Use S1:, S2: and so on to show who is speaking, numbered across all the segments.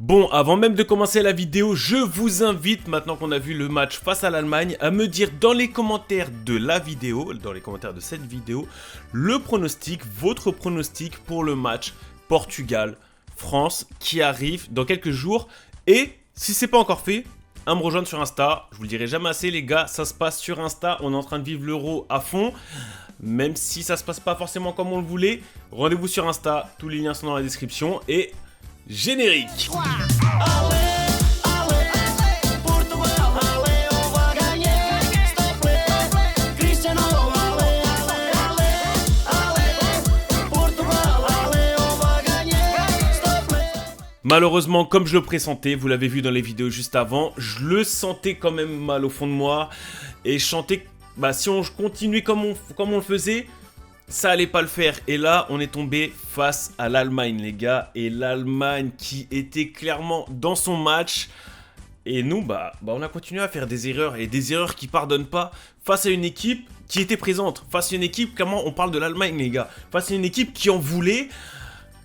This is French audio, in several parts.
S1: Bon, avant même de commencer la vidéo, je vous invite, maintenant qu'on a vu le match face à l'Allemagne, à me dire dans les commentaires de la vidéo, dans les commentaires de cette vidéo, le pronostic, votre pronostic pour le match Portugal-France qui arrive dans quelques jours. Et si c'est pas encore fait, à me rejoindre sur Insta. Je vous le dirai jamais assez les gars, ça se passe sur Insta, on est en train de vivre l'Euro à fond. Même si ça se passe pas forcément comme on le voulait, rendez-vous sur Insta, tous les liens sont dans la description et générique. Malheureusement, comme je le pressentais, vous l'avez vu dans les vidéos juste avant, je le sentais quand même mal au fond de moi. Et je sentais que si on continuait comme on le faisait, ça allait pas le faire. Et là, on est tombé face à l'Allemagne, les gars. Et l'Allemagne qui était clairement dans son match. Et nous, on a continué à faire des erreurs. Et des erreurs qui pardonnent pas face à une équipe qui était présente. Face à une équipe, clairement, on parle de l'Allemagne, les gars. Face à une équipe qui en voulait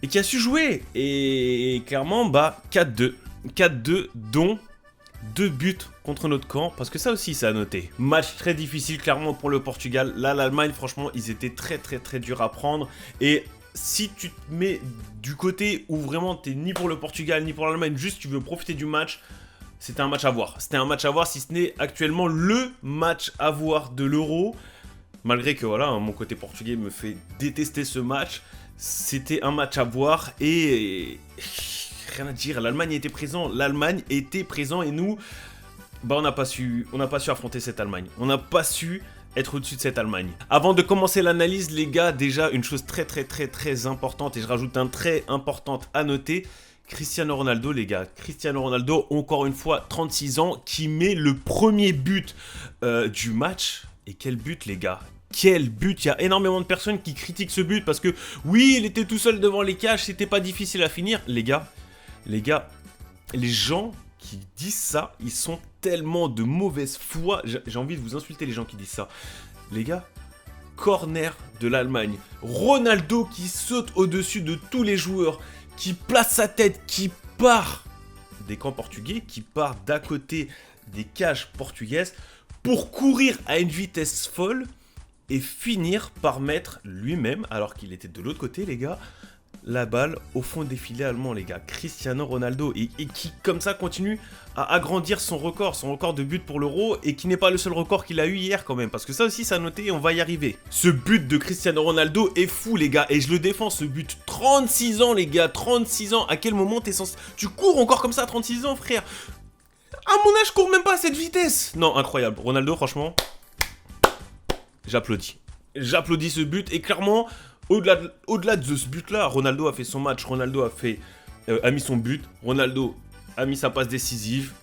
S1: et qui a su jouer. Et clairement, 4-2. 4-2, dont 2 buts contre notre camp. Parce que ça aussi, c'est à noter. Match très difficile, clairement, pour le Portugal. Là, l'Allemagne, franchement, ils étaient très durs à prendre. Et si tu te mets du côté où vraiment, t'es ni pour le Portugal, ni pour l'Allemagne, juste tu veux profiter du match, c'était un match à voir. C'était un match à voir, si ce n'est actuellement le match à voir de l'Euro. Malgré que, voilà, mon côté portugais me fait détester ce match. C'était un match à voir et rien à dire, l'Allemagne était présent et nous, on n'a pas su affronter cette Allemagne. On n'a pas su être au-dessus de cette Allemagne. Avant de commencer l'analyse, les gars, déjà une chose très importante et je rajoute un très importante à noter. Cristiano Ronaldo, les gars. Cristiano Ronaldo, encore une fois, 36 ans, qui met le premier but du match. Et quel but, les gars! Quel but! Il y a énormément de personnes qui critiquent ce but parce que oui, il était tout seul devant les cages, c'était pas difficile à finir. Les gars, les gens qui disent ça, ils sont tellement de mauvaise foi. J'ai envie de vous insulter les gens qui disent ça. Les gars, corner de l'Allemagne. Ronaldo qui saute au-dessus de tous les joueurs, qui place sa tête, qui part des camps portugais, qui part d'à côté des cages portugaises pour courir à une vitesse folle et finir par mettre lui-même, alors qu'il était de l'autre côté, les gars, la balle au fond des filets allemands, les gars. Cristiano Ronaldo, et qui, comme ça, continue à agrandir son record de but pour l'Euro, et qui n'est pas le seul record qu'il a eu hier, quand même. Parce que ça aussi, ça a noté, et on va y arriver. Ce but de Cristiano Ronaldo est fou, les gars, et je le défends, ce but. 36 ans, les gars, 36 ans. À quel moment t'es censé... Tu cours encore comme ça à 36 ans, frère? À mon âge, je cours même pas à cette vitesse. Non, incroyable. Ronaldo, franchement... J'applaudis. J'applaudis ce but et clairement, au-delà de ce but-là, Ronaldo a fait son match, Ronaldo a mis son but, Ronaldo a mis sa passe décisive.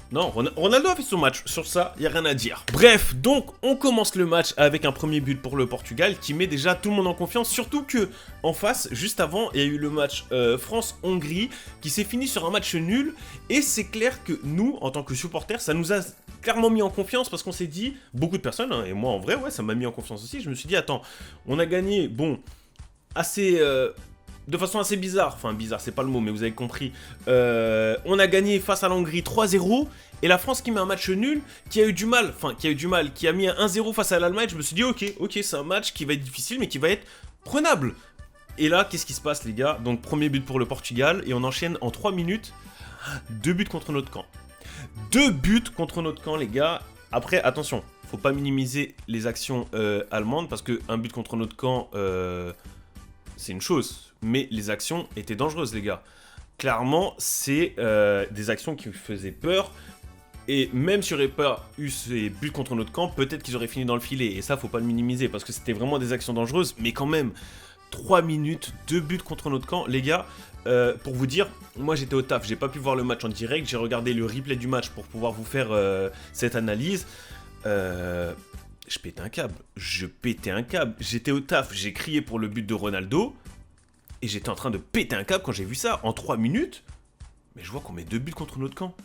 S1: Non, Ronaldo a fait son match, sur ça, il n'y a rien à dire. Bref, donc on commence le match avec un premier but pour le Portugal qui met déjà tout le monde en confiance, surtout que en face, juste avant, il y a eu le match France-Hongrie qui s'est fini sur un match nul et c'est clair que nous, en tant que supporters, ça nous a clairement mis en confiance parce qu'on s'est dit, beaucoup de personnes, hein, et moi en vrai, ouais, ça m'a mis en confiance aussi, je me suis dit, attends, on a gagné, assez... de façon assez bizarre, enfin bizarre c'est pas le mot mais vous avez compris, on a gagné face à l'Hongrie 3-0 et la France qui met un match nul, qui a mis un 1-0 face à l'Allemagne, je me suis dit ok c'est un match qui va être difficile mais qui va être prenable. Et là qu'est-ce qui se passe les gars? Donc premier but pour le Portugal et on enchaîne en 3 minutes, 2 buts contre notre camp. 2 buts contre notre camp les gars, après attention, faut pas minimiser les actions allemandes parce qu'un but contre notre camp... c'est une chose, mais les actions étaient dangereuses, les gars. Clairement, c'est des actions qui faisaient peur. Et même si j'aurais pas eu ces buts contre notre camp, peut-être qu'ils auraient fini dans le filet. Et ça, faut pas le minimiser, parce que c'était vraiment des actions dangereuses. Mais quand même, 3 minutes, 2 buts contre notre camp. Les gars, pour vous dire, moi j'étais au taf, j'ai pas pu voir le match en direct. J'ai regardé le replay du match pour pouvoir vous faire cette analyse. Je pétais un câble, j'étais au taf, j'ai crié pour le but de Ronaldo, et j'étais en train de péter un câble quand j'ai vu ça, en 3 minutes, mais je vois qu'on met 2 buts contre notre camp,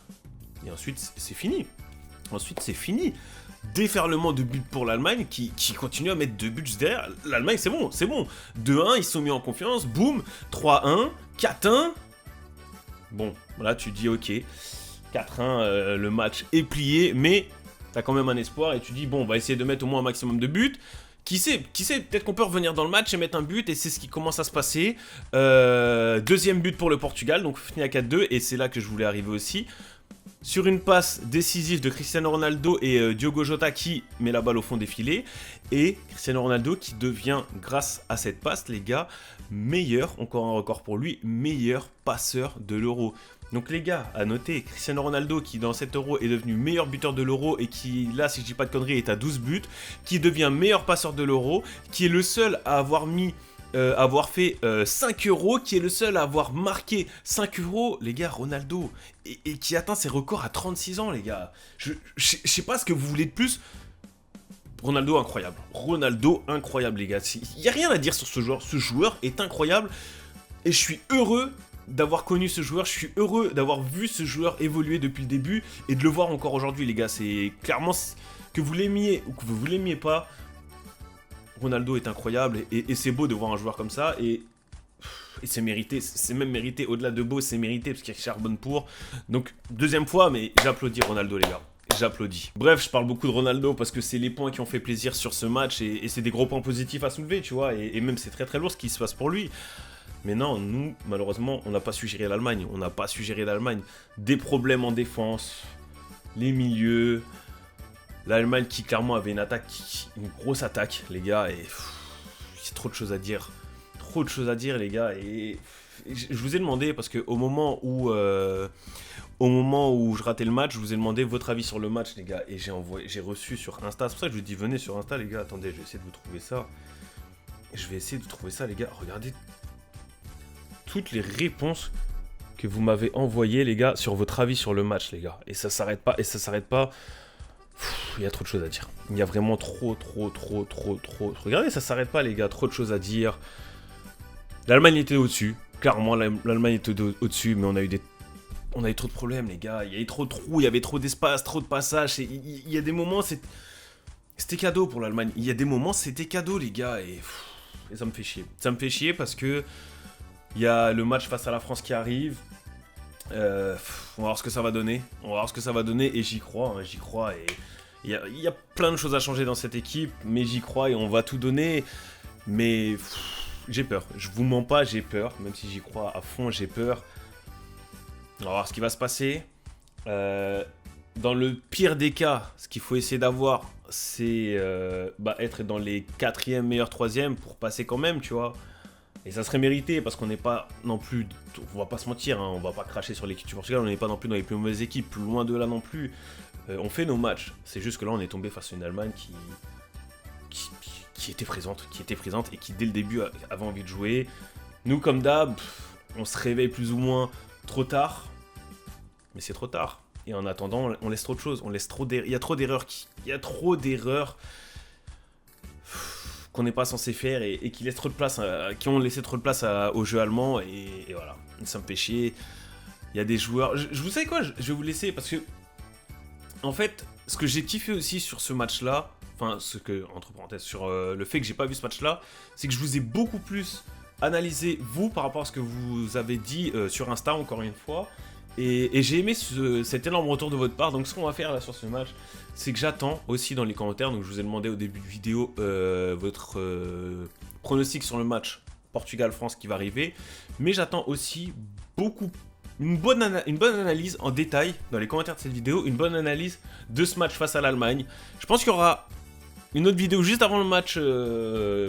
S1: et ensuite c'est fini, déferlement de buts pour l'Allemagne, qui continue à mettre 2 buts juste derrière, l'Allemagne c'est bon, 2-1, ils se sont mis en confiance, boum, 3-1, 4-1, Bon, là tu dis ok, 4-1, le match est plié, mais t'as quand même un espoir et tu dis bon, on va essayer de mettre au moins un maximum de buts. Qui sait, peut-être qu'on peut revenir dans le match et mettre un but, et c'est ce qui commence à se passer. Deuxième but pour le Portugal, donc fini à 4-2, et c'est là que je voulais arriver aussi. Sur une passe décisive de Cristiano Ronaldo et Diogo Jota qui met la balle au fond des filets. Et Cristiano Ronaldo qui devient, grâce à cette passe, les gars, meilleur, encore un record pour lui, meilleur passeur de l'Euro. Donc les gars, à noter, Cristiano Ronaldo qui dans cet Euro est devenu meilleur buteur de l'Euro et qui, là, si je dis pas de conneries, est à 12 buts, qui devient meilleur passeur de l'Euro, qui est le seul à avoir fait 5 euros, qui est le seul à avoir marqué 5 euros, les gars, Ronaldo, et qui atteint ses records à 36 ans, les gars. Je sais pas ce que vous voulez de plus. Ronaldo incroyable, les gars. Il n'y a rien à dire sur ce joueur. Ce joueur est incroyable, et je suis heureux d'avoir connu ce joueur, je suis heureux d'avoir vu ce joueur évoluer depuis le début, et de le voir encore aujourd'hui, les gars. C'est clairement, que vous l'aimiez ou que vous ne l'aimiez pas, Ronaldo est incroyable, et c'est beau de voir un joueur comme ça, et c'est mérité, c'est même mérité, au-delà de beau, c'est mérité, parce qu'il charbonne pour. Donc, deuxième fois, mais j'applaudis Ronaldo, les gars. J'applaudis. Bref, je parle beaucoup de Ronaldo parce que c'est les points qui ont fait plaisir sur ce match, et c'est des gros points positifs à soulever, tu vois, et même c'est très très lourd ce qui se passe pour lui. Mais non, nous, malheureusement, on n'a pas su gérer l'Allemagne. Des problèmes en défense, les milieux. L'Allemagne qui clairement avait une grosse attaque, les gars, et il y a trop de choses à dire. Trop de choses à dire, les gars, et je vous ai demandé, parce qu'au moment où je ratais le match, je vous ai demandé votre avis sur le match, les gars, et j'ai reçu sur Insta. C'est pour ça que je vous dis, venez sur Insta, les gars. Attendez, je vais essayer de vous trouver ça. Les gars. Regardez toutes les réponses que vous m'avez envoyées, les gars, sur votre avis sur le match, les gars. Et ça s'arrête pas, Il y a trop de choses à dire. Il y a vraiment trop. Regardez, ça s'arrête pas, les gars. Trop de choses à dire. L'Allemagne était au-dessus. Clairement, l'Allemagne était au-dessus, mais on a eu trop de problèmes, les gars. Il y avait trop de trous, il y avait trop d'espace, trop de passages. Il y a des moments, c'était cadeau pour l'Allemagne. Il y a des moments, c'était cadeau, les gars. Et ça me fait chier. Ça me fait chier parce que il y a le match face à la France qui arrive. On va voir ce que ça va donner. Et j'y crois. Et il y a plein de choses à changer dans cette équipe. Mais j'y crois et on va tout donner. Mais j'ai peur. Je vous mens pas, j'ai peur. Même si j'y crois à fond, j'ai peur. On va voir ce qui va se passer. Dans le pire des cas, ce qu'il faut essayer d'avoir, c'est être dans les 4e, meilleurs 3e pour passer quand même, tu vois. Et ça serait mérité parce qu'on n'est pas non plus, on va pas se mentir, hein, on va pas cracher sur l'équipe du Portugal, on n'est pas non plus dans les plus mauvaises équipes, loin de là non plus. On fait nos matchs, c'est juste que là on est tombé face à une Allemagne qui était présente, et qui dès le début avait envie de jouer. Nous comme d'hab, on se réveille plus ou moins trop tard, mais c'est trop tard. Et en attendant, on laisse trop de choses, il y a trop d'erreurs qu'on n'est pas censé faire et qui laissent trop de place, qui ont laissé trop de place au jeu allemand, et voilà, ça me fait chier. Il y a des joueurs, vous savez quoi, je vais vous laisser parce que en fait, ce que j'ai kiffé aussi sur ce match-là, enfin entre parenthèses, sur le fait que j'ai pas vu ce match-là, c'est que je vous ai beaucoup plus analysé vous par rapport à ce que vous avez dit sur Insta encore une fois. Et j'ai aimé cet énorme retour de votre part. Donc ce qu'on va faire là sur ce match, c'est que j'attends aussi dans les commentaires. Donc je vous ai demandé au début de vidéo votre pronostic sur le match Portugal-France qui va arriver. Mais j'attends aussi une bonne analyse en détail dans les commentaires de cette vidéo. Une bonne analyse de ce match face à l'Allemagne. Je pense qu'il y aura une autre vidéo juste avant le match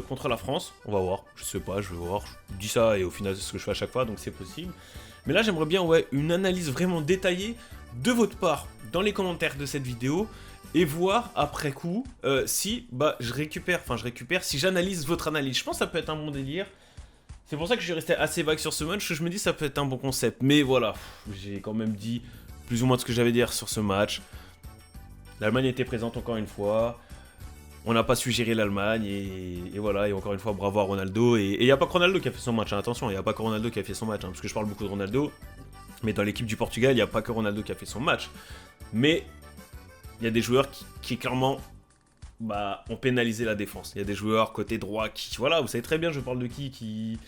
S1: contre la France. On va voir, je sais pas, je vais voir. Je dis ça et au final c'est ce que je fais à chaque fois, donc c'est possible. Mais là, j'aimerais bien une analyse vraiment détaillée de votre part dans les commentaires de cette vidéo et voir après coup si je récupère, si j'analyse votre analyse. Je pense que ça peut être un bon délire. C'est pour ça que je suis resté assez vague sur ce match, que je me dis que ça peut être un bon concept. Mais voilà, j'ai quand même dit plus ou moins de ce que j'avais à dire sur ce match. L'Allemagne était présente encore une fois. On n'a pas su gérer l'Allemagne et voilà, et encore une fois, bravo à Ronaldo. Et il n'y a pas que Ronaldo qui a fait son match, hein, attention, il n'y a pas que Ronaldo qui a fait son match, hein, parce que je parle beaucoup de Ronaldo, mais dans l'équipe du Portugal, il n'y a pas que Ronaldo qui a fait son match. Mais il y a des joueurs qui clairement ont pénalisé la défense. Il y a des joueurs côté droit qui, voilà, vous savez très bien, je parle de qui.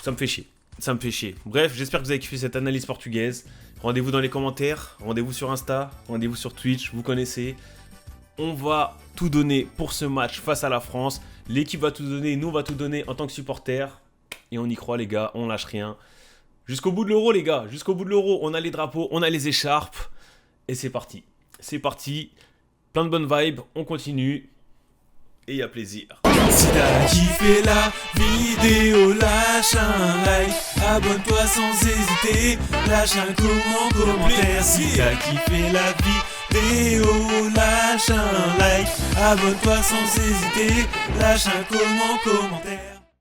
S1: Ça me fait chier. Ça me fait chier. Bref, j'espère que vous avez kiffé cette analyse portugaise. Rendez-vous dans les commentaires, rendez-vous sur Insta, rendez-vous sur Twitch, vous connaissez. On va tout donner pour ce match face à la France. L'équipe va tout donner, nous on va tout donner en tant que supporters. Et on y croit les gars, on lâche rien. Jusqu'au bout de l'euro les gars, jusqu'au bout de l'euro, on a les drapeaux, on a les écharpes. Et c'est parti. C'est parti. Plein de bonnes vibes, on continue. Et à plaisir.
S2: Si t'as kiffé la vidéo, lâche un like, abonne-toi sans hésiter, lâche un commentaire. Si t'as kiffé la vidéo, lâche un like, abonne-toi sans hésiter, lâche un commentaire.